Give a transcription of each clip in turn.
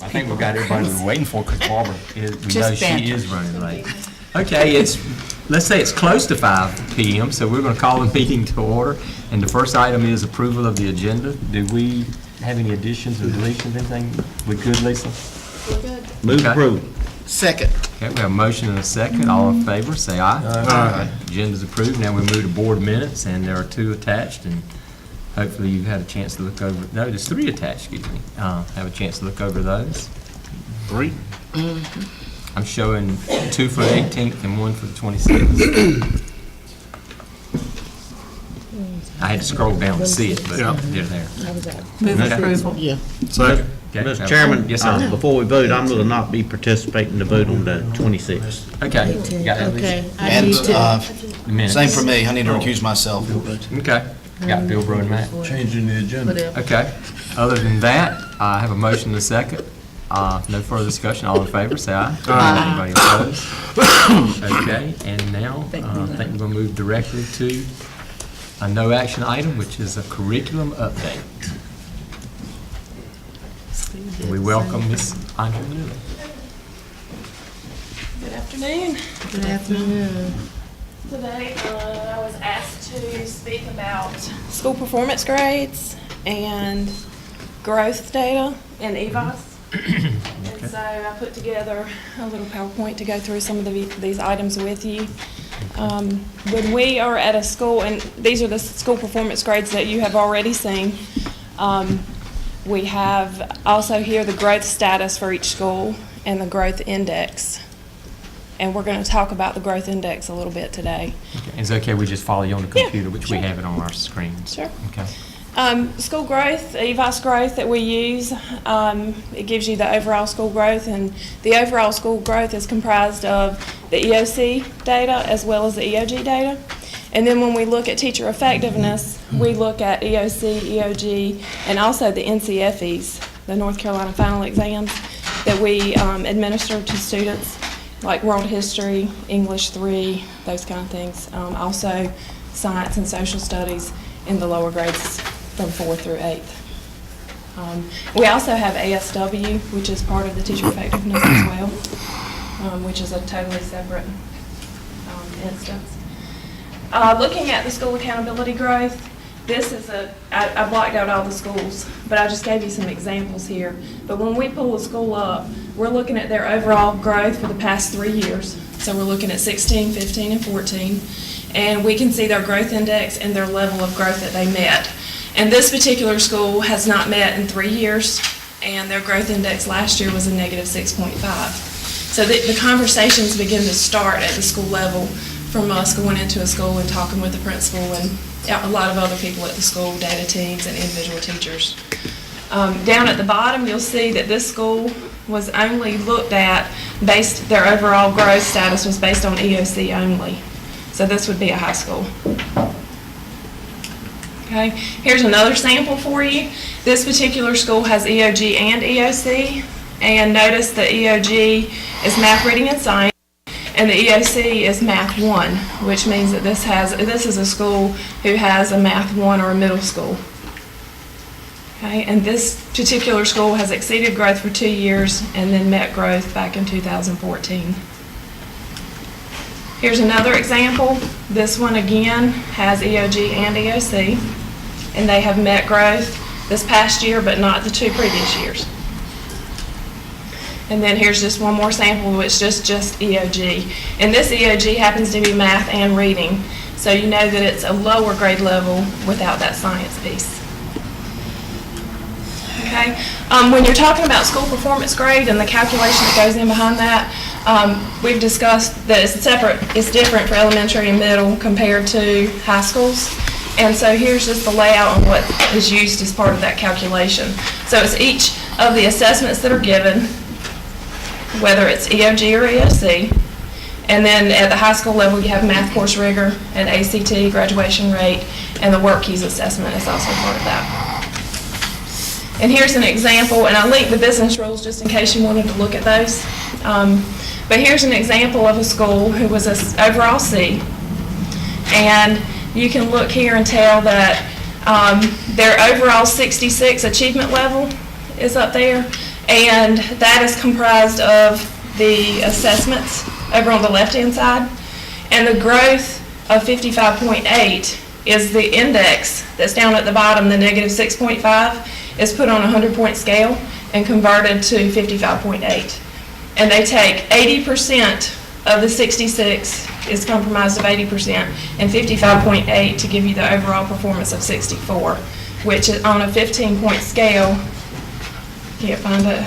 I think we've got everybody we're waiting for because Barbara is, we know Just she banter. is running late. Okay, let's say it's close to 5 p.m., so we're going to call the meeting to order. And the first item is approval of the agenda. Do we have any additions or deletions, anything? We good, Lisa? We're good. Move Okay. approval. Second. Okay, we have a motion and a second. All in favor, say aye. Aye. Agenda's approved. Now we move to board minutes, and there are 2 attached, and hopefully you've had a chance to look over, no, there's 3 attached, excuse me. Have a chance to look over those. 3. I'm showing 2 for the 18th and 1 for the 26th. I had to scroll down to see it, but they're there. Move Okay. approval. Yeah. Okay. Mr. Chairman, Yes, sir. before we vote, I'm going to not be participating in the vote on the 26th. Okay. Got that, Lisa? Okay. I And need to, The minutes. same for me, I need to recuse myself. Okay. Got Bill, Bro, and Matt. Changing the agenda. Okay. Other than that, I have a motion and a second. No further discussion. All in favor, say aye. Anybody opposed? Okay, and now, I think we're going to move directly to a no action item, which is a curriculum update. We welcome Ms. Andrea Newell. Good afternoon. good afternoon. Today, I was asked to speak about school performance grades and growth data in EVOS. And so I put together a little PowerPoint to go through some of these items with you. When we are at a school, and these are the school performance grades that you have already seen, we have also here the growth status for each school and the growth index. And we're going to talk about the growth index a little bit today. Okay. Is it okay we just follow you on the Yeah, computer, which we sure. have it on our screens? Sure. Okay. School growth, EVOS growth that we use, it gives you the overall school growth, and the overall school growth is comprised of the EOC data as well as the EOG data. And then when we look at teacher effectiveness, we look at EOC, EOG, and also the NCFEs, the North Carolina final exams that we administer to students, like world history, English 3, those kind of things. Also science and social studies in the lower grades from 4th through 8th. We also have ASW, which is part of the teacher effectiveness as well, which is a totally separate instance. Looking at the school accountability growth, this is I blocked out all the schools, but I just gave you some examples here. But when we pull a school up, we're looking at their overall growth for the past 3 years. So we're looking at 16, 15, and 14. And we can see their growth index and their level of growth that they met. And this particular school has not met in 3 years, and their growth index last year was a negative 6.5. So the conversations begin to start at the school level from us going into a school and talking with the principal and a lot of other people at the school, data teams and individual teachers. Down at the bottom, you'll see that this school was only looked at based, their overall growth status was based on EOC only. So this would be a high school. Okay, here's another sample for you. This particular school has EOG and EOC, and notice the EOG is math, reading, and science, and the EOC is math 1, which means that this is a school who has a math 1 or a middle school. Okay, and this particular school has exceeded growth for 2 years and then met growth back in 2014. Here's another example. This one again has EOG and EOC, and they have met growth this past year, but not the 2 previous years. And then here's just one more sample, which is just EOG. And this EOG happens to be math and reading, so you know that it's a lower grade level without that science piece. Okay, when you're talking about school performance grade and the calculation that goes in behind that, we've discussed that it's different for elementary and middle compared to high schools. And so here's just the layout on what is used as part of that calculation. So it's each of the assessments that are given, whether it's EOG or EOC. And then at the high school level, you have math course rigor and ACT graduation rate, and the work keys assessment is also part of that. And here's an example, and I linked the business rules just in case you wanted to look at those. But here's an example of a school who was an overall C. And you can look here and tell that their overall 66 achievement level is up there, And that is comprised of the assessments over on the left-hand side. And the growth of 55.8 is the index that's down at the bottom, the negative 6.5, is put on a 100-point scale and converted to 55.8. And they take 80% of the 66 is comprised of 80% and 55.8 to give you the overall performance of 64, which is on a 15-point scale. Can't find it.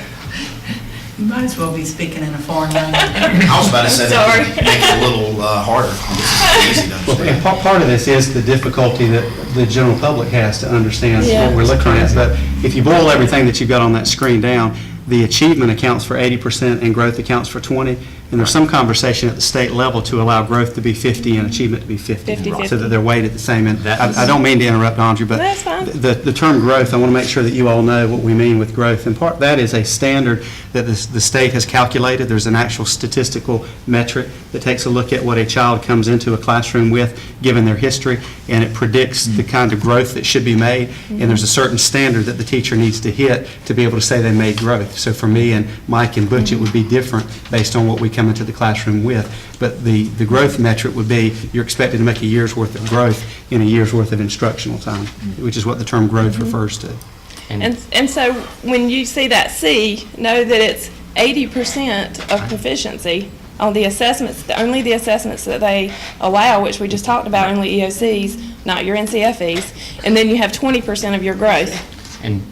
You might as well be speaking in a foreign language. I was about to say Sorry. that make it a little harder. This is easy to Well, and understand. part of this is the difficulty that the general public has to understand Yeah. what we're looking at. But if you boil everything that you've got on that screen down, the achievement accounts for 80% and growth accounts for 20. And there's some conversation at the state level to allow growth to be 50 and achievement to be 50. 50-50. So that they're weighted the same. And I don't mean to interrupt, Andrew, but That's fine. the term growth, I want to make sure that you all know what we mean with growth. And part, that is a standard that the state has calculated. There's an actual statistical metric that takes a look at what a child comes into a classroom with, given their history, and it predicts the kind of growth that should be made. And there's a certain standard that the teacher needs to hit to be able to say they made growth. So for me and Mike and Butch, it would be different based on what we come into the classroom with. But the growth metric would be you're expected to make a year's worth of growth in a year's worth of instructional time, which is what the term growth refers to. And so when you see that C, know that it's 80% of proficiency on the assessments, only the assessments that they allow, which we just talked about, only EOCs, not your NCFEs, and then you have 20% of your growth. And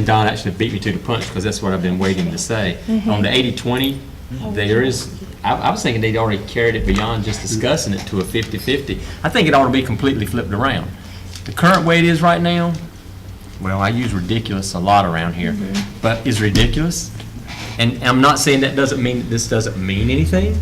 Don actually beat me to the punch, because that's what I've been waiting to say. On the 80-20, there is, I was thinking they'd already carried it beyond just discussing it to a 50-50. I think it ought to be completely flipped around. The current way it is right now, well, I use ridiculous a lot around here, but is ridiculous. And I'm not saying that doesn't mean that this doesn't mean anything,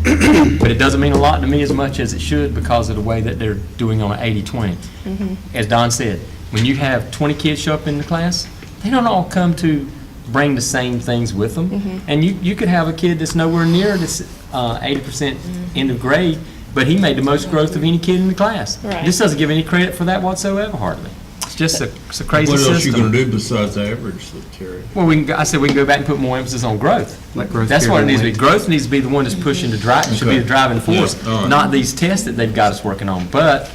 but it doesn't mean a lot to me as much as it should because of the way that they're doing on an 80-20. As Don said, when you have 20 kids show up in the class, they don't all come to bring the same things with them. And you could have a kid that's nowhere near this 80% end of grade, but he made the most growth of any kid in the class. Right. This doesn't give any credit for that whatsoever, hardly. It's just it's a crazy system. What else you gonna do besides the average that carry? Well, I said we can go back and put more emphasis on growth. Let growth That's what it carry needs to be. the Growth needs to be the one that's pushing the drive, should be the driving force, Yeah, all right. not these tests that they've got us working on. But,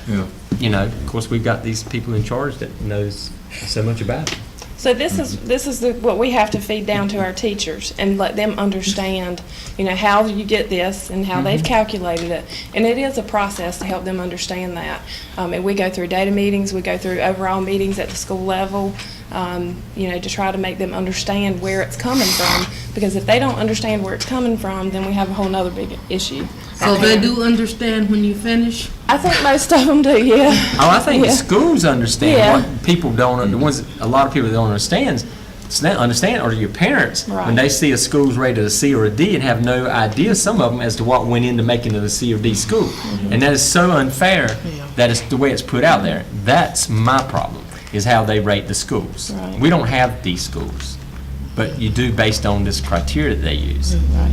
Yeah. of course, we've got these people in charge that knows so much about it. So this is what we have to feed down to our teachers and let them understand, how you get this and how they've calculated it. And it is a process to help them understand that. And we go through data meetings, we go through overall meetings at the school level, to try to make them understand where it's coming from. Because if they don't understand where it's coming from, then we have a whole nother big issue. So they do understand when you finish? I think most of them do, yeah. Oh, I think the Yeah. schools understand Yeah. what people don't, the ones, a lot of people don't understand, or your parents, when Right. they see a school's rated a C or a D and have no idea, some of them, as to what went into making it a C or D school. And that is so unfair that it's the way it's put out there. That's my problem, is how they rate the schools. Right. We don't have D schools, but you do based on this criteria that they use. Right.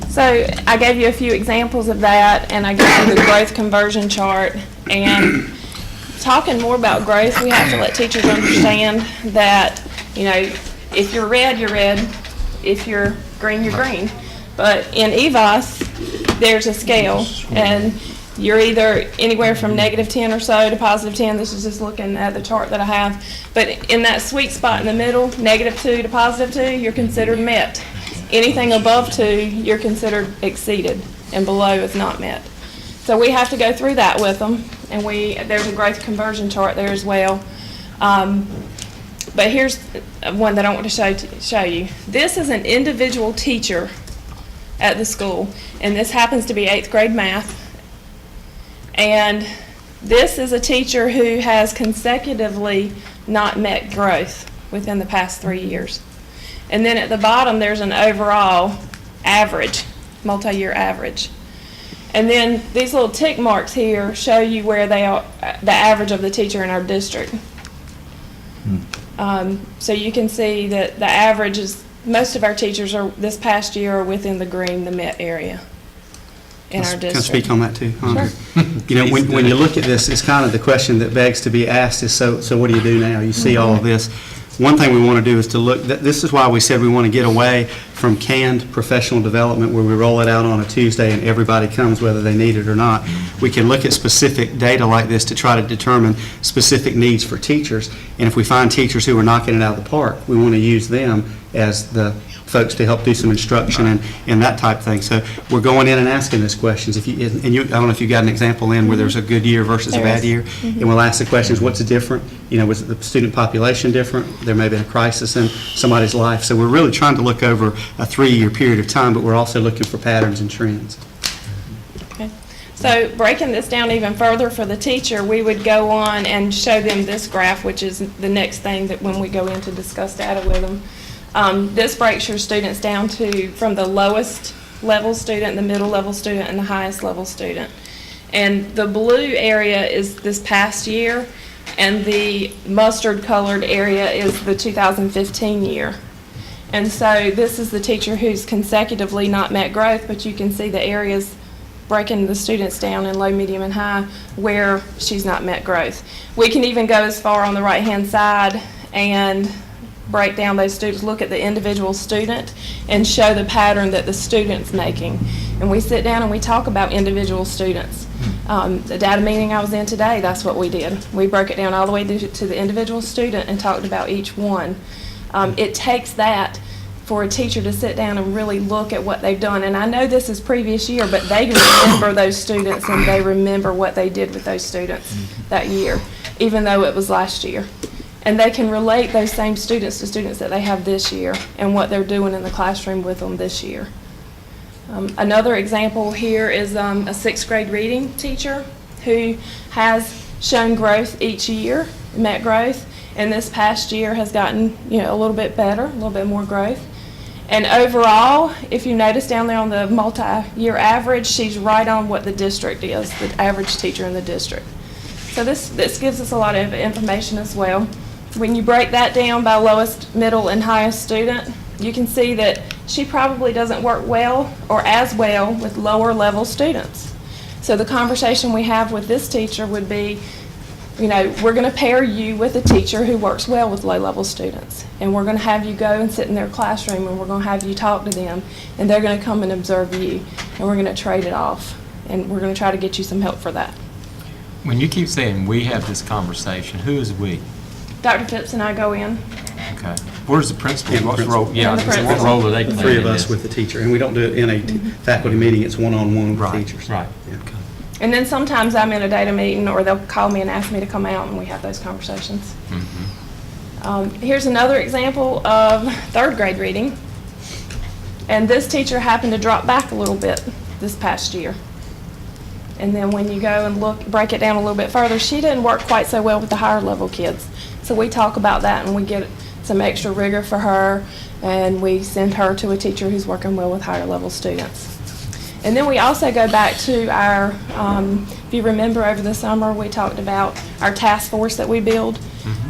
So I gave you a few examples of that, and I gave you the growth conversion chart. And talking more about growth, we have to let teachers understand that, if you're red, you're red. If you're green, you're green. But in EVOS, there's a scale, and you're either anywhere from -10 or so to +10. This is just looking at the chart that I have. But in that sweet spot in the middle, -2 to +2, you're considered met. Anything above 2, you're considered exceeded, and below is not met. So we have to go through that with them, and there's a growth conversion chart there as well. But here's one that I want to show you. This is an individual teacher at the school, and this happens to be 8th grade math. And this is a teacher who has consecutively not met growth within the past 3 years. And then at the bottom, there's an overall average, multi-year average. And then these little tick marks here show you where they are, the average of the teacher in our district. So you can see that the average is, most of our teachers this past year are within the green, the met area in our Can I district. speak on that too? Sure. When you look at this, it's kind of the question that begs to be asked is, so what do you do now? You see all of this. one thing we want to do is to look, this is why we said we want to get away from canned professional development where we roll it out on a Tuesday and everybody comes whether they need it or not. We can look at specific data like this to try to determine specific needs for teachers. And if we find teachers who are knocking it out of the park, we want to use them as the folks to help do some instruction and that type of thing. So we're going in and asking these questions. If you, and you, I don't know if you got an example in where there's a good year versus a There bad is. year, and we'll ask the questions, what's different? You know, was the student population different? There may have been a crisis in somebody's life. So we're really trying to look over a 3-year period of time, but we're also looking for patterns and trends. Okay. So breaking this down even further for the teacher, we would go on and show them this graph, which is the next thing that when we go in to discuss data with them. This breaks your students down to from the lowest level student, the middle level student, and the highest level student. And the blue area is this past year, and the mustard colored area is the 2015 year. And so this is the teacher who's consecutively not met growth, but you can see the areas breaking the students down in low, medium, and high where she's not met growth. We can even go as far on the right-hand side and break down those students, look at the individual student, and show the pattern that the student's making. And we sit down and we talk about individual students. The data meeting I was in today, that's what we did. We broke it down all the way to the individual student and talked about each one. It takes that for a teacher to sit down and really look at what they've done. And I know this is previous year, but they remember those students and they remember what they did with those students that year, even though it was last year. And they can relate those same students to students that they have this year and what they're doing in the classroom with them this year. Another example here is a 6th grade reading teacher who has shown growth each year, met growth, and this past year has gotten a little bit better, a little bit more growth. And overall, if you notice down there on the multi-year average, she's right on what the district is, the average teacher in the district. So this gives us a lot of information as well. When you break that down by lowest, middle, and highest student, you can see that she probably doesn't work well or as well with lower level students. So the conversation we have with this teacher would be, we're going to pair you with a teacher who works well with low level students. And we're going to have you go and sit in their classroom and we're going to have you talk to them. And they're going to come and observe you. And we're going to trade it off. And we're going to try to get you some help for that. When you keep saying we have this conversation, who is we? Dr. Phipps and I go in. Okay. Where's the principal? And the What's principal. role? Yeah, And the what principal. role are they The playing? 3 of in us this? with the teacher, and we don't do it in a faculty meeting, it's one-on-one with Right, teachers. right. Yeah. Okay. And then sometimes I'm in a data meeting, or they'll call me and ask me to come out, and we have those conversations. Here's another example of 3rd grade reading. And this teacher happened to drop back a little bit this past year. And then when you go and break it down a little bit further, she didn't work quite so well with the higher level kids. So we talk about that and we get some extra rigor for her, and we send her to a teacher who's working well with higher level students. And then we also go back to our, if you remember over the summer, we talked about our task force that we build,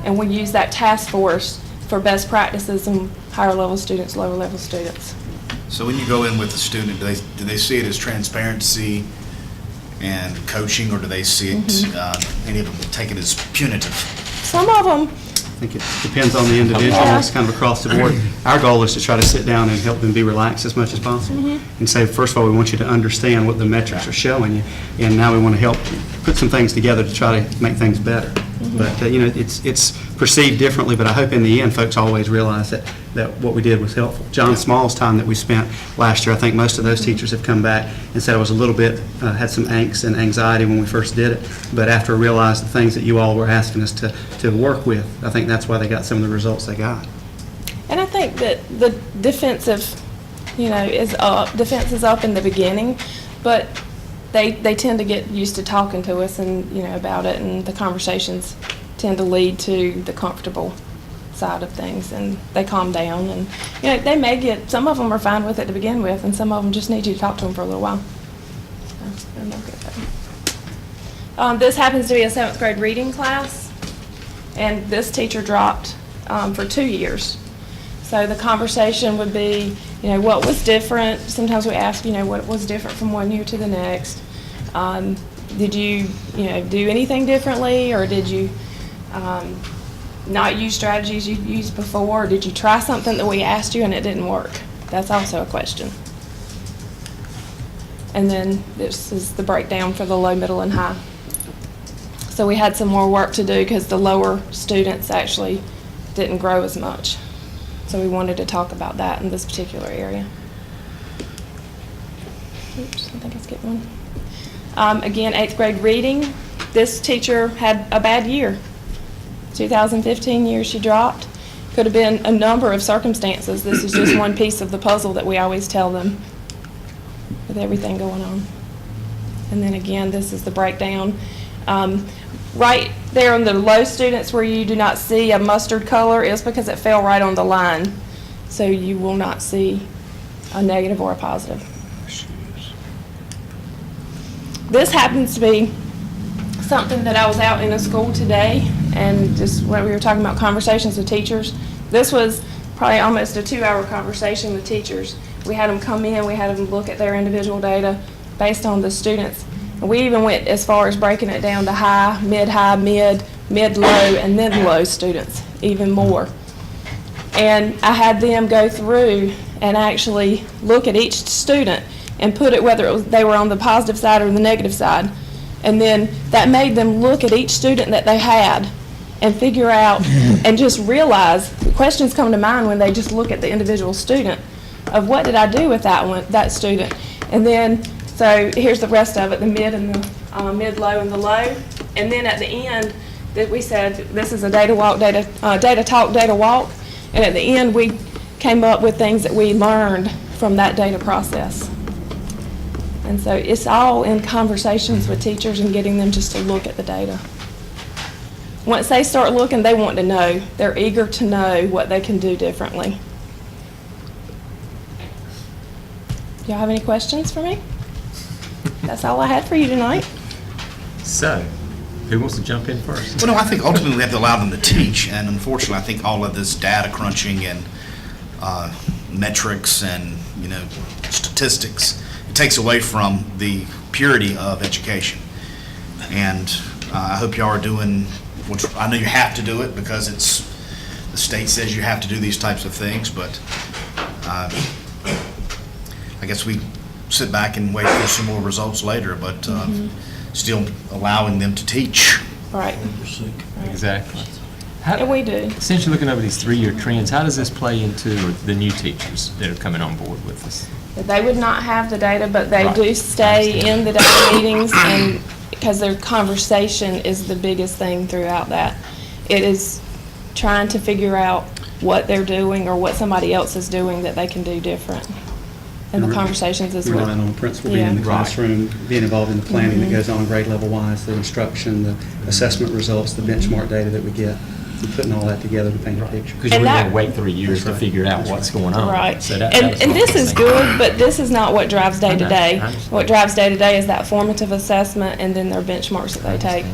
and we use that task force for best practices in higher level students, lower level students. So when you go in with the student, do they see it as transparency and coaching, or do they see it, any of them take it as punitive? Some of them, I think it depends on the individual, Yeah. it's kind of across the board. Our goal is to try to sit down and help them be relaxed as much as possible. And say, first of all, we want you to understand what the metrics are showing you, and now we want to help put some things together to try to make things better. But, it's perceived differently, but I hope in the end, folks always realize that what we did was helpful. John Small's time that we spent last year, I think most of those teachers have come back and said it was a little bit, had some angst and anxiety when we first did it, but after I realized the things that you all were asking us to work with, I think that's why they got some of the results they got. and I think that the defensive, is up. Defense is up in the beginning, but they tend to get used to talking to us and, about it, and the conversations tend to lead to the comfortable side of things, and they calm down, and, they may some of them are fine with it to begin with, and some of them just need you to talk to them for a little while. So, and they'll get that. This happens to be a 7th grade reading class, and this teacher dropped for 2 years. So the conversation would be, what was different? Sometimes we ask, what was different from one year to the next? Did you, do anything differently, or did you not use strategies you've used before? Did you try something that we asked you and it didn't work? That's also a question. And then this is the breakdown for the low, middle, and high. So we had some more work to do because the lower students actually didn't grow as much. So we wanted to talk about that in this particular area. Oops, I think I skipped one. Again, 8th grade reading. This teacher had a bad year. 2015 year she dropped. Could have been a number of circumstances. This is just one piece of the puzzle that we always tell them with everything going on. And then again, this is the breakdown. Right there on the low students where you do not see a mustard color is because it fell right on the line. So you will not see a negative or a positive. This happens to be something that I was out in a school today, and just when we were talking about conversations with teachers, this was probably almost a 2-hour conversation with teachers. We had them come in, we had them look at their individual data based on the students. And we even went as far as breaking it down to high, mid-low, and then low students, even more. And I had them go through and actually look at each student and put it whether they were on the positive side or the negative side. And then that made them look at each student that they had and figure out and just realize, questions come to mind when they just look at the individual student of what did I do with that student. And then, so here's the rest of it, the mid and the mid-low and the low. And then at the end, that we said this is a data walk, data talk, data walk. And at the end, we came up with things that we learned from that data process. And so it's all in conversations with teachers and getting them just to look at the data. Once they start looking, they want to know. They're eager to know what they can do differently. Y'all have any questions for me? That's all I had for you tonight. So, who wants to jump in first? Well, no, I think ultimately we have to allow them to teach, and unfortunately, I think all of this data crunching and metrics and, statistics, it takes away from the purity of education. And I hope y'all are doing, which I know you have to do it because the state says you have to do these types of things, but I guess we sit back and wait for some more results later, but still allowing them to teach. Right. Exactly. And we do. Since you're looking over these 3-year trends, how does this play into the new teachers that are coming on board with us? They would not have the data, but they Right. do stay in the data meetings, and because their conversation is the biggest thing throughout that. It is trying to figure out what they're doing or what somebody else is doing that they can do different. And the conversations is Relying on the principal being in the Yeah. Right. classroom, being involved in the planning that goes on grade level wise, the instruction, the assessment results, the benchmark data that we get, and putting all that together to paint a picture. Because And we're that- going to wait 3 years to That's right. figure out what's going on. Right. So that And was and what this I was is thinking. good, but this is not what drives day to day. I understand. What drives day to day is that formative assessment and then their benchmarks that they take.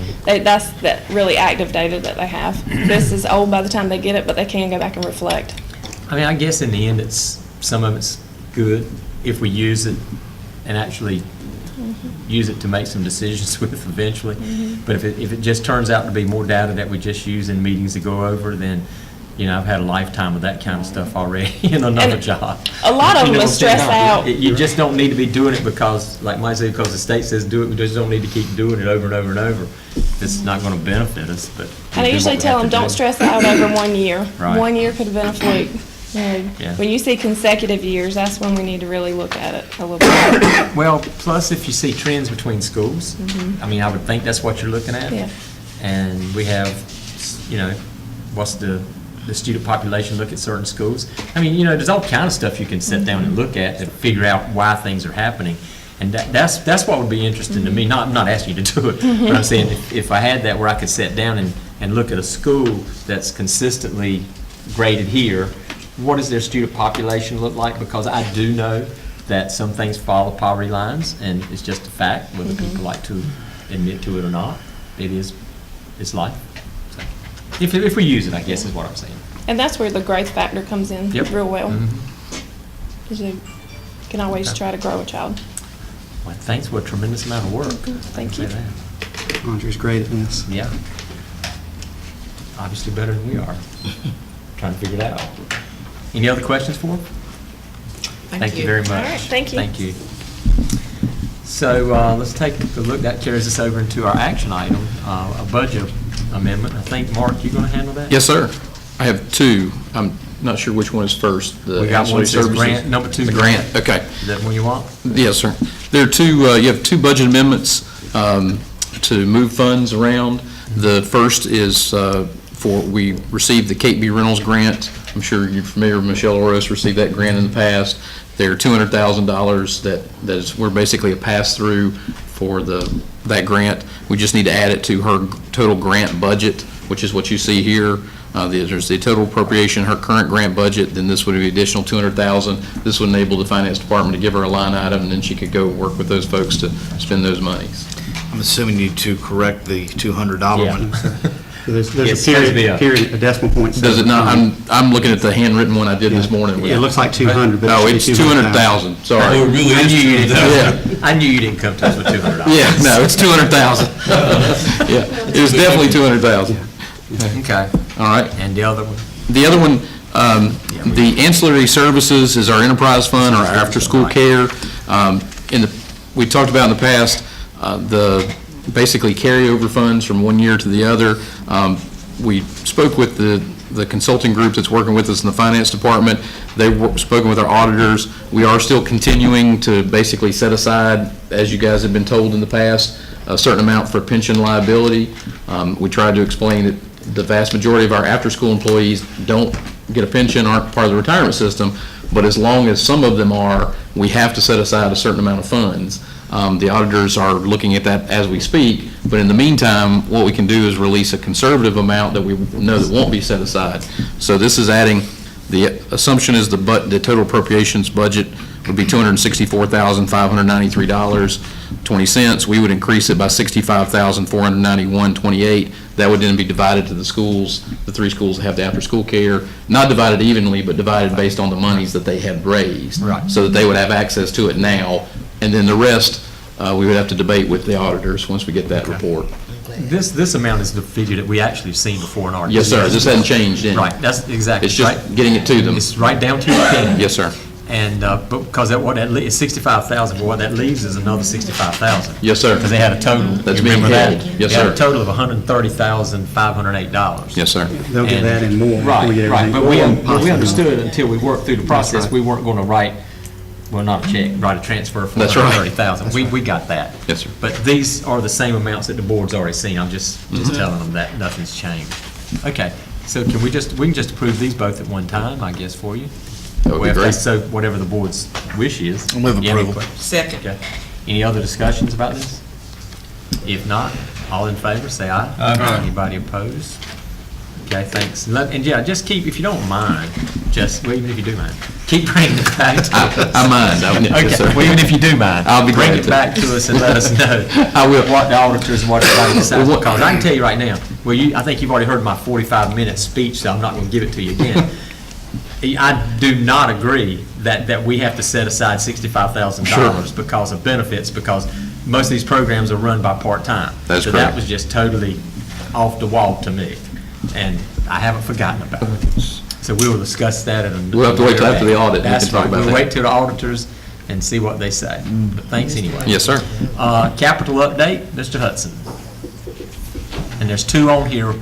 That's that really active data that they have. This is old by the time they get it, but they can go back and reflect. I mean, I guess in the end, some of it's good if we use it and actually use it to make some decisions with eventually. But if it just turns out to be more data that we just use in meetings to go over, then, I've had a lifetime of that kind of stuff already in another And job. a lot of You them know will what I'm saying? stress out. You just don't need to be doing it because, like Mike said, because the state says do it, we just don't need to keep doing it over and over and over. It's not going to benefit us, but. And I we do usually what we tell have them, to don't do. stress out over 1 year. Right. 1 year could have been a fluke. Yeah. When you see consecutive years, that's when we need to really look at it a little bit. Well, plus if you see trends between schools, I mean, I would think that's what you're looking at. Yeah. And we have, what's the student population look at certain schools. I mean, there's all kind of stuff you can sit down and look at to figure out why things are happening. And that's what would be interesting to me. I'm not asking you to do it, but I'm saying if I had that where I could sit down and look at a school that's consistently graded here, what does their student population look like? Because I do know that some things follow poverty lines, and it's just a fact, whether people like to admit to it or not. It's life. So, if we use it, I guess is what I'm saying. And that's where the growth factor comes in Yep. real well. Mhm. Because you can always Okay. try to grow a child. Well, thanks for a tremendous amount of work. Thank I can you. say that. Andrew's great at this. Yeah. obviously better than we are. Trying to figure that out. Any other questions for him? Thank you very much. All right, thank you. Thank you. So let's take a look. That carries us over into our action item, a budget amendment. I think, Mark, you going to handle that? Yes, sir. I have two. I'm not sure which one is first. The We got one ancillary that says services. grant, number 2. The grant, okay. Is that one you want? Yes, sir. There are two, you have two budget amendments to move funds around. The first is we received the Kate B. Reynolds grant. I'm sure you're familiar with Michelle Oros, received that grant in the past. There are $200,000 we're basically a pass-through for that grant. We just need to add it to her total grant budget, which is what you see here. There's the total appropriation, her current grant budget, then this would be additional $200,000. This would enable the finance department to give her a line item, and then she could go work with those folks to spend those monies. I'm assuming you to correct the $200 one. So there's Yes, a supposed to be period, a decimal point. Does it not? I'm looking at the handwritten one I did this morning. It looks like 200, but No, it it's should be 200,000, sorry. Oh, it really I is knew you didn't Yeah. I knew you didn't come to us with $200. Yeah, no, it's 200,000. Yeah, it was definitely 200,000. Okay. All right. And the other one? The other one, the ancillary services is our enterprise fund, our after-school care. We talked about in the past, the basically carryover funds from one year to the other. We spoke with the consulting group that's working with us in the finance department. They've spoken with our auditors. We are still continuing to basically set aside, as you guys have been told in the past, a certain amount for pension liability. We tried to explain that the vast majority of our after-school employees don't get a pension, aren't part of the retirement system, but as long as some of them are, we have to set aside a certain amount of funds. The auditors are looking at that as we speak, but in the meantime, what we can do is release a conservative amount that we know that won't be set aside. So this is adding, the assumption is the total appropriations budget would be $264,593.20. We would increase it by $65,491.28. That would then be divided to the schools, the 3 schools that have the after-school care, not divided evenly, but divided based on the monies that they had raised. Right. So that they would have access to it now, and then the rest, we would have to debate with the auditors once we get that report. This amount is the figure that we actually have seen before in our. Yes, sir, this hasn't changed any. Right, that's exactly. It's just right. getting it to them. It's right down to the penny. Yes, sir. And, but because that, is 65,000, but what that leaves is another 65,000. Yes, sir. Because they had a total. That's You being remember that? held. Yes, They had sir. a total of $130,508. Yes, sir. They'll get And- that and more. before we get Right, everything. but we Possibly. understood until we worked through the process, right. we weren't going to write, well, not a check, write a transfer for That's right. 130,000. We got that. Yes, sir. But these are the same amounts that the board's already seen. I'm just Mm-hmm. telling them that nothing's changed. Okay, so can we can just approve these both at one time, I guess, for you? That would be Well, if great. that's so, whatever the board's wish is. I'll move You have any approval. que- Second. Okay. Any other discussions about this? If not, all in favor, say aye. Aye. Anybody opposed? Okay, thanks. And yeah, just keep, if you don't mind, well, even if you do mind, keep bringing it back to us. I mind. Yes, sir. Okay, well, even if you do mind. I'll be glad Bring it to. back to us and let us know. I will. What the auditors and what everybody decides, Well, what- because I can tell you right now, I think you've already heard my 45-minute speech, so I'm not going to give it to you again. I do not agree that we have to set aside $65,000 because of benefits, because most of these programs are run by part-time. That's So correct. that was just totally off the wall to me, and I haven't forgotten about it. So we will discuss that at another. We'll have to wait till after the audit, and we That's can talk right. about We'll that. wait till the auditors and see what they say. But thanks anyway. Yes, sir. Capital update, Mr. Hudson. And there's 2 on here,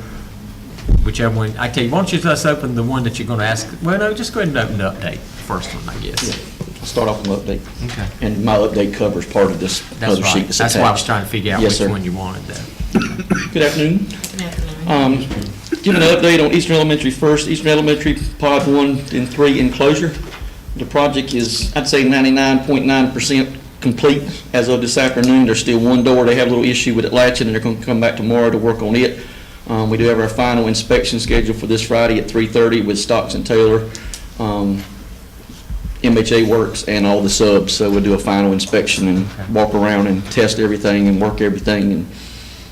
whichever one, I tell you, why don't you just open the one that you're going to ask, well, no, just go ahead and open the update, first one, I guess. I'll start off with an update. Okay. And my update covers part of this That's other sheet right. that's That's why I was attached. trying to figure out Yes, which sir. one you wanted there. Good afternoon. Giving an update on Eastern Elementary first. Eastern Elementary Pod 1 and 3 enclosure. The project is, I'd say 99.9% complete as of this afternoon. There's still one door. They have a little issue with it latching, and they're going to come back tomorrow to work on it. We do have our final inspection scheduled for this Friday at 3:30 with Stocks and Taylor, MHA Works, and all the subs. So we'll do a final inspection and walk around and test everything and work everything.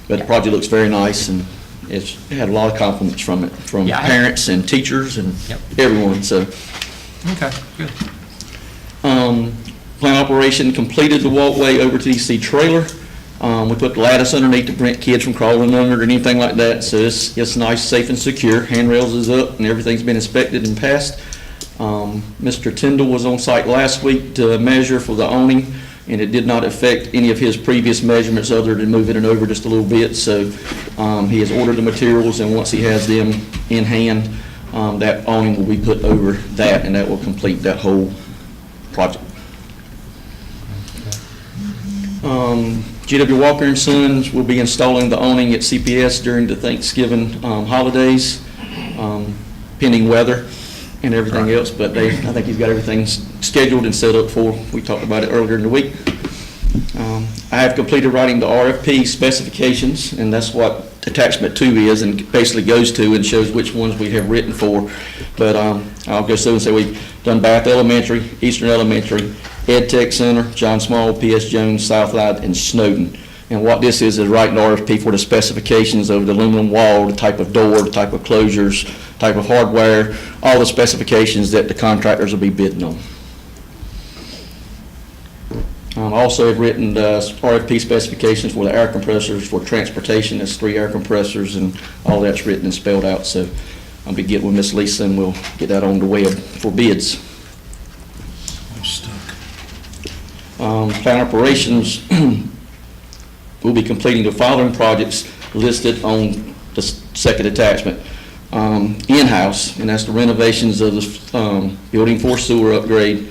But the project looks very nice, and it had a lot of compliments from it, from Yeah, I- parents and teachers and Yep. everyone. So Okay, good. plant operation completed the walkway over to the EC trailer. We put the lattice underneath to prevent kids from crawling under it or anything like that, so it's nice, safe, and secure. Handrails is up, and everything's been inspected and passed. Mr. Tyndall was on site last week to measure for the awning, and it did not affect any of his previous measurements other than moving it over just a little bit. So he has ordered the materials, and once he has them in hand, that awning will be put over that, and that will complete that whole project. G.W. Walker and Sons will be installing the awning at CPS during the Thanksgiving holidays, pending weather and everything else, but I think he's got everything scheduled and set up for. We talked about it earlier in the week. I have completed writing the RFP specifications, and that's what attachment 2 is, and basically goes to and shows which ones we have written for. But I'll go through and say we've done Bath Elementary, Eastern Elementary, Ed Tech Center, John Small, P.S. Jones, Southside, and Snowden. And what this is writing the RFP for the specifications of the aluminum wall, the type of door, the type of closures, type of hardware, all the specifications that the contractors will be bidding on. Also have written the RFP specifications for the air compressors for transportation. There's 3 air compressors, and all that's written and spelled out. So I'll be getting with Miss Lisa, and we'll get that on the web for bids. Plant operations will be completing the following projects listed on the second attachment. In-house, and that's the renovations of the building 4 sewer upgrade,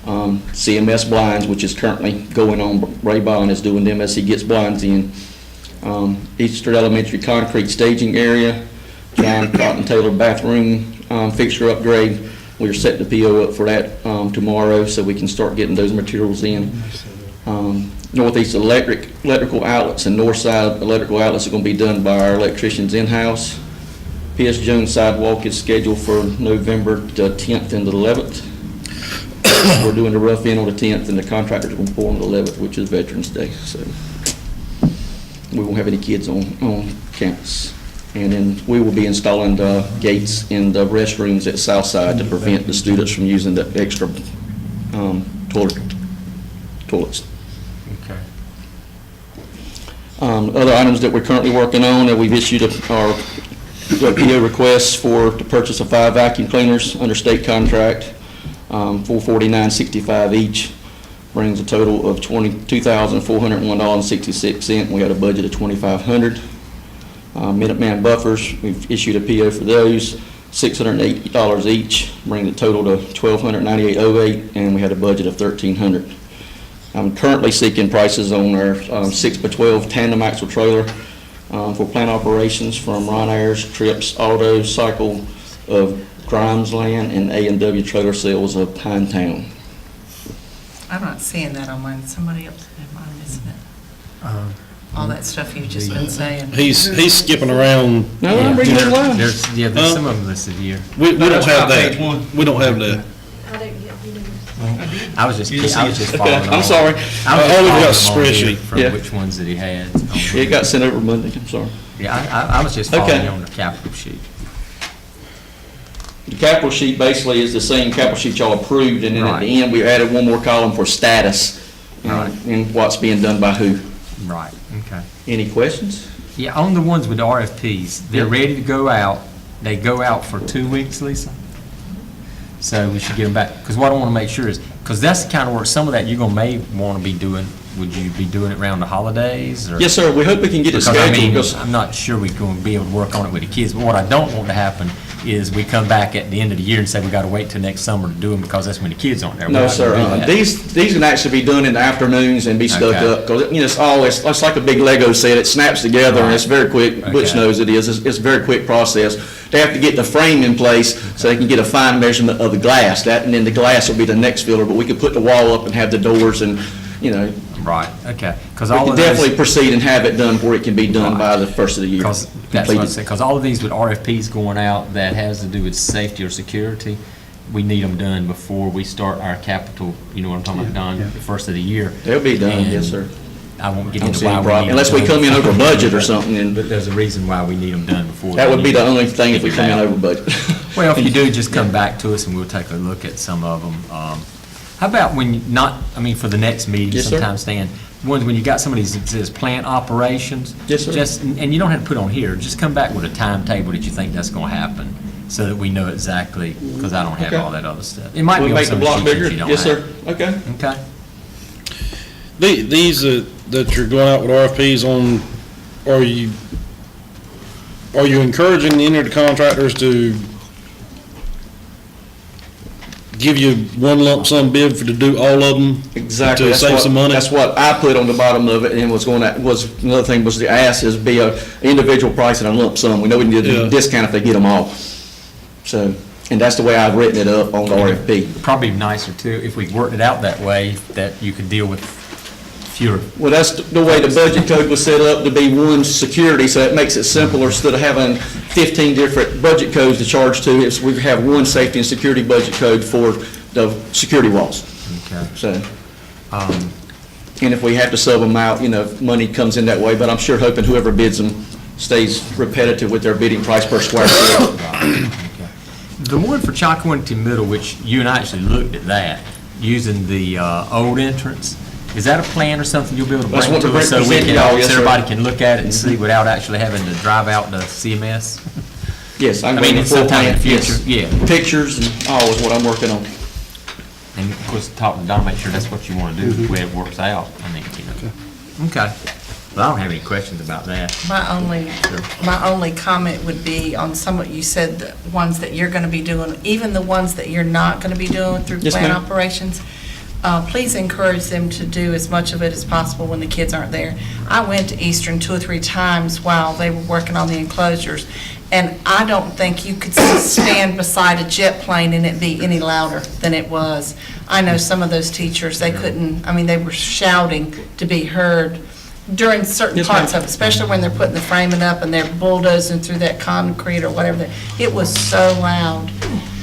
CMS blinds, which is currently going on. Ray Bond is doing them as he gets blinds in. Eastern Elementary concrete staging area, John Cotton Taylor bathroom fixture upgrade. We're setting the PO up for that tomorrow, so we can start getting those materials in. Northeast electrical outlets and north side electrical outlets are going to be done by our electricians in-house. P.S. Jones sidewalk is scheduled for November the 10th and the 11th. We're doing the rough in on the 10th, and the contractors will pour on the 11th, which is Veterans Day. So we won't have any kids on campus. And then we will be installing the gates in the restrooms at Southside to prevent the students from using the extra toilets. Okay. Other items that we're currently working on, that we've issued our PO requests for the purchase of 5 vacuum cleaners under state contract, $449.65 each, brings a total of $22,401.66. We had a budget of $2,500. Minuteman buffers, we've issued a PO for those, $680 each, bringing the total to $1,298.08, and we had a budget of $1,300. I'm currently seeking prices on our 6x12 tandem axle trailer for plant operations from Ron Ayers, Trips Auto Cycle of Grimes Land, and A&W Trailer Sales of Pinetown. I'm not seeing that on mine. Somebody else, am I missing it? All that stuff you've just been saying. He's skipping around. No, I'm reading it live. There's some of them listed here. We don't have that. We don't have that. I was just following Okay, I'm along. sorry. I was just All we've following got is along spreadsheet. here from Yeah. which ones that he had. It got sent over Monday, I'm sorry. Yeah, I was just Okay. following on the capital sheet. The capital sheet basically is the same capital sheet y'all approved, and then at the Right. end, we added one more column for status Right. and what's being done by who. Right, okay. Any questions? Yeah, on the ones with the RFPs, they're Yeah. ready to go out. They go out for 2 weeks, Lisa? So we should get them back, because what I want to make sure is, because that's the kind of work, some of that you're going to may want to be doing, would you be doing it around the holidays? Or? Yes, sir, we hope we can get it Because I scheduled. mean, because- I'm not sure we're going to be able to work on it with the kids, but what I don't want to happen is we come back at the end of the year and say we got to wait till next summer to do them because that's when the kids aren't there. We're No, not gonna sir, do that. these can actually be done in the afternoons and be stuck Okay. up, because, it's like a big Lego set, it snaps together and it's very quick. Butch Okay. knows it is, it's a very quick process. They have to get the frame in place so they can get a fine measurement of the glass, and then the glass will be the next filler, but we could put the wall up and have the doors and, Right, okay. Because we all can of those. definitely proceed and have it done where it can be done by the first of the year. Because that's what I completed. said, because all of these with RFPs going out that has to do with safety or security, we need them done before we start our capital, you know what I'm talking about, done the first of the year. They'll be done, And yes, sir. I won't get Don't into see why any we problem, need unless them we done. come in over budget or something, and But there's a reason why we need them done before. that would be the year. only thing if we come in over budget. Well, if you do, just come back to us and we'll take a look at some of them. How about when, for the next meeting Yes, sir. sometime, Stan, ones, when you got some of these, it says plant operations. Yes, sir. And you don't have to put on here, just come back with a timetable that you think that's gonna happen, so that we know exactly, because I don't have Okay. all that other stuff. It might be We'll on make the some block sheets that bigger? you don't Yes, have. sir. Okay. Okay. These that you're going out with RFPs on, are you encouraging any of the contractors to give you one lump sum bid to do all of them? Exactly. To That's save what- some money? That's what I put on the bottom of it, and another thing was the ask is be a individual price and a lump sum. We know we need Yeah. a discount if they get them all. So, and that's the way I've written it up on the RFP. Probably nicer too, if we worked it out that way, that you could deal with fewer. Well, that's the way the budget code was set up, to be one security, so it makes it simpler. Instead of having 15 different budget codes to charge to, we have one safety and security budget code for the security walls. Okay. So, and if we have to sub them out, money comes in that way, but I'm sure hoping whoever bids them stays repetitive with their bidding price per square foot. The one for Chalkawinity Middle, which you and I actually looked at that, using the old entrance, is that a plan or something you'll be able to That's bring what to the us so we present can, y'all, yes, so sir. everybody can look at it and see without actually having to drive out to CMS? Yes, I I can mean, bring the it's full sometime in plan, the yes. future, yeah. Pictures and all is what I'm working on. And of course, talk to Don, make sure that's what you want to do, the way it works out. I mean, Okay. Well, I don't have any questions about that. My only comment would be on some of, you said the ones that you're going to be doing, even the ones that you're not going to be doing through Yes, plant ma'am. operations, please encourage them to do as much of it as possible when the kids aren't there. I went to Eastern 2 or 3 times while they were working on the enclosures, and I don't think you could stand beside a jet plane and it be any louder than it was. I know some of those teachers, they couldn't, they were shouting to be heard during certain Yes, parts ma'am. of it, especially when they're putting the framing up and they're bulldozing through that concrete or whatever. It was so loud.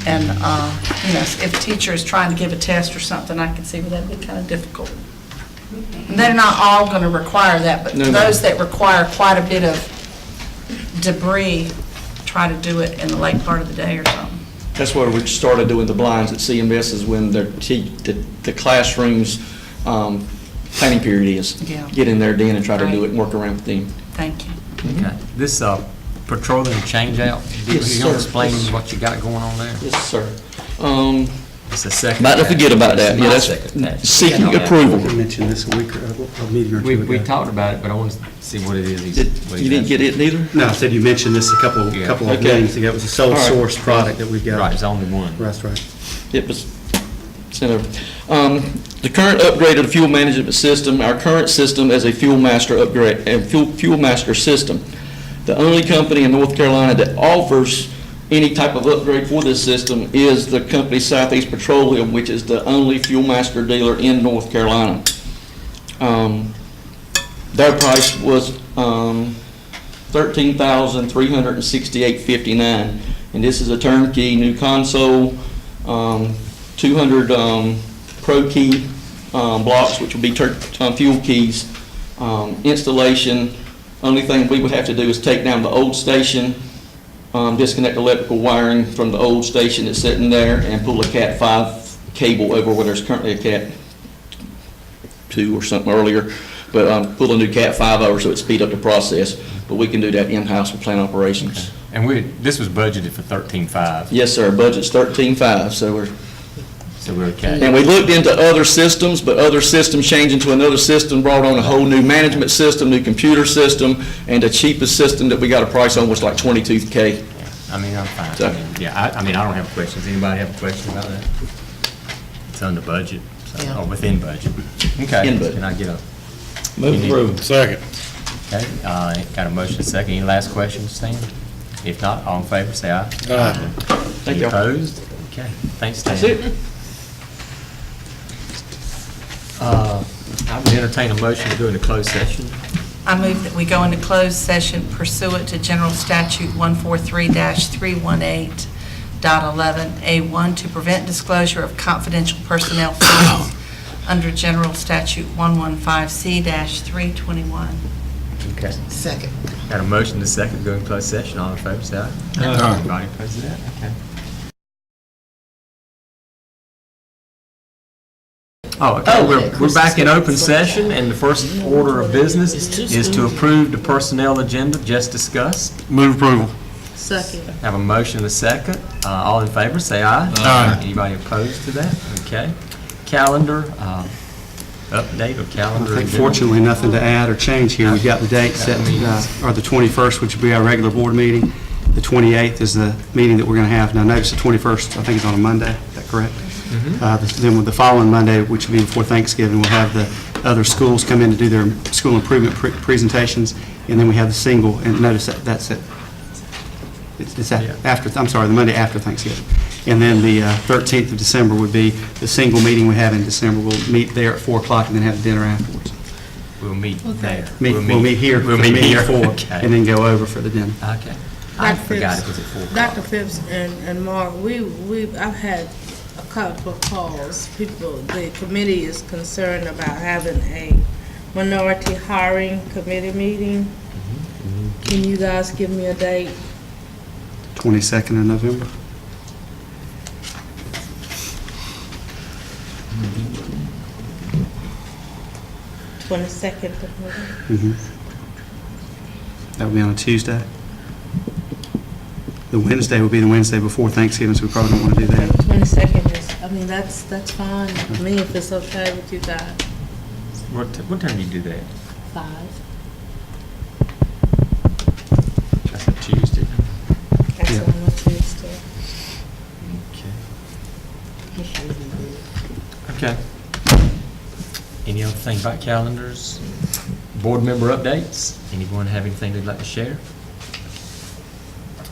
And, if a teacher is trying to give a test or something, I can see where that'd be kind of difficult. And they're not all going to require that, but No, ma'am. those that require quite a bit of debris, try to do it in the late part of the day or something. That's where we started doing the blinds at CMS, is when the classroom's planning period is. Yeah. Get in there then and try to do Right. it and work around with them. Thank you. Okay. This patrolling change-out, you Yes, gonna sir. explain Yes. what you got going on there? Yes, sir. It's the second. About to forget about that. It's my Yeah, that's second patch. seeking Yeah, approval. We mentioned this a week, a meeting or two ago. We talked about it, but I want to see what it is. You didn't get it neither? No, I said you mentioned this a couple of Okay. meetings ago. It was a sole All right. source product that we've got. Right, it's only one. That's right. It was sent over. The current upgrade of the fuel management system, our current system is a Fuel Master upgrade, and Fuel Master system. The only company in North Carolina that offers any type of upgrade for this system is the company Southeast Petroleum, which is the only Fuel Master dealer in North Carolina. Their price was $13,368.59, and this is a turnkey, new console, 200 Pro Key blocks, which will be fuel keys, installation. Only thing we would have to do is take down the old station, disconnect electrical wiring from the old station that's sitting there, and pull a Cat 5 cable over where there's currently a Cat 2 or something earlier, but pull a new Cat 5 over so it speed up the process. But we can do that in-house with plant operations. And this was budgeted for 13.5, Yes, sir, budget's 13.5, so we're okay. and we looked into other systems, but other systems changing to another system brought on a whole new management system, new computer system, and the cheapest system that we got a price on was like $22K. I'm fine. So- I don't have questions. Anybody have a question about that? It's under budget, Yeah. or within budget. Okay. In budget. Can I get a, Move approved. Second. okay, got a motion second. Any last questions, Stan? If not, all in favor, say aye. Aye. Thank Any you. opposed? Okay, thanks, Stan. That's it. I would entertain a motion to go into closed session. I move that we go into closed session pursuant to General Statute 143-318.11A1 to prevent disclosure of confidential personnel files under General Statute 115C-321. Okay. Second. Got a motion to second to go into closed session. All in favor, say aye. Aye. Everybody opposed to that? Okay. Oh, okay, we're back in open session, and the first order of business is to approve the personnel agenda just discussed. Move approval. Second. Have a motion and a second. All in favor, say aye. Aye. Anybody opposed to that? Okay. Calendar, update of calendar. I think agenda. fortunately, nothing to add or change here. We've got the date set, or the 21st, which will be our regular board meeting. The 28th is the meeting that we're going to have. Now, notice the 21st, I think is on a Monday, is that correct? Then with the following Monday, which will be before Thanksgiving, we'll have the other schools come in to do their school improvement presentations, and then we have the single, and notice that that's it. It's after, I'm sorry, the Monday after Thanksgiving. And then the 13th of December would be the single meeting we have in December. We'll meet there at 4 o'clock and then have dinner afterwards. We'll meet there. We'll meet here for We'll the meet meeting here. at 4, Okay. and then go over for the dinner. Okay. I Dr. forgot Phipps. it was at 4 o'clock. Dr. Phipps and Mark, I've had a couple of calls. The committee is concerned about having a minority hiring committee meeting. Can you guys give me a date? 22nd of November. Mm-hmm. 22nd of November? That would be on a Tuesday. The Wednesday would be the Wednesday before Thanksgiving, so we probably don't want to do that. 22nd is, I mean, that's fine with me if it's okay with you guys. What time do you do that? 5. That's a Tuesday. That's Yeah. on a Tuesday. Okay. Any other thing about calendars? Board member updates? Anyone have anything they'd like to share?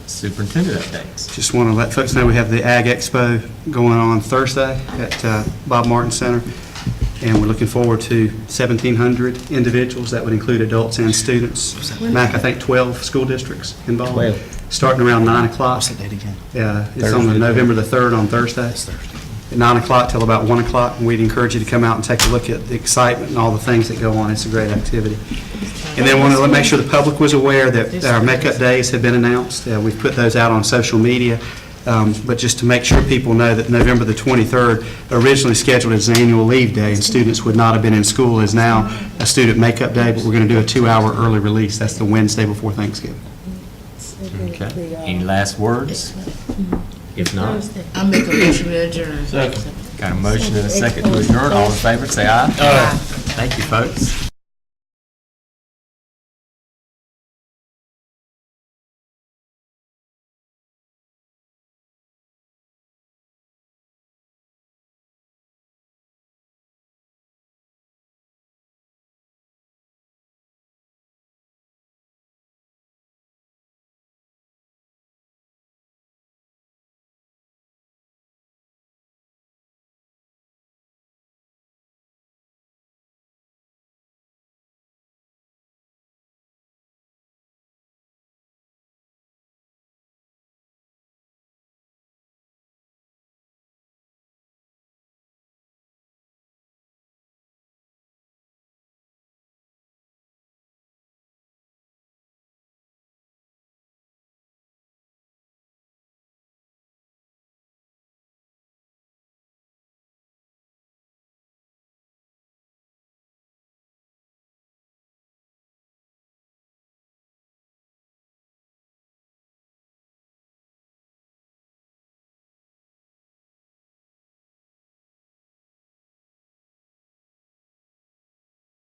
Superintendent updates? Just want to let folks know we have the Ag Expo going on Thursday at Bob Martin Center, and we're looking forward to 1,700 individuals. That would include adults and students. Mac, I think 12 school districts involved. 12. Starting around 9 o'clock. What's that date again? It's on the November the 3rd on Thursday. It's Thursday. At 9 o'clock till about 1 o'clock, and we'd encourage you to come out and take a look at the excitement and all the things that go on. It's a great activity. And then wanted to make sure the public was aware that our makeup days have been announced. We've put those out on social media, but just to make sure people know that November the 23rd, originally scheduled as an annual leave day, and students would not have been in school, is now a student makeup day, but we're going to do a 2-hour early release. That's the Wednesday before Thanksgiving. Okay. Any last words? If not, I make a motion to adjourn. got a motion and a second to adjourn. All in favor, say aye. Aye. Thank you, folks.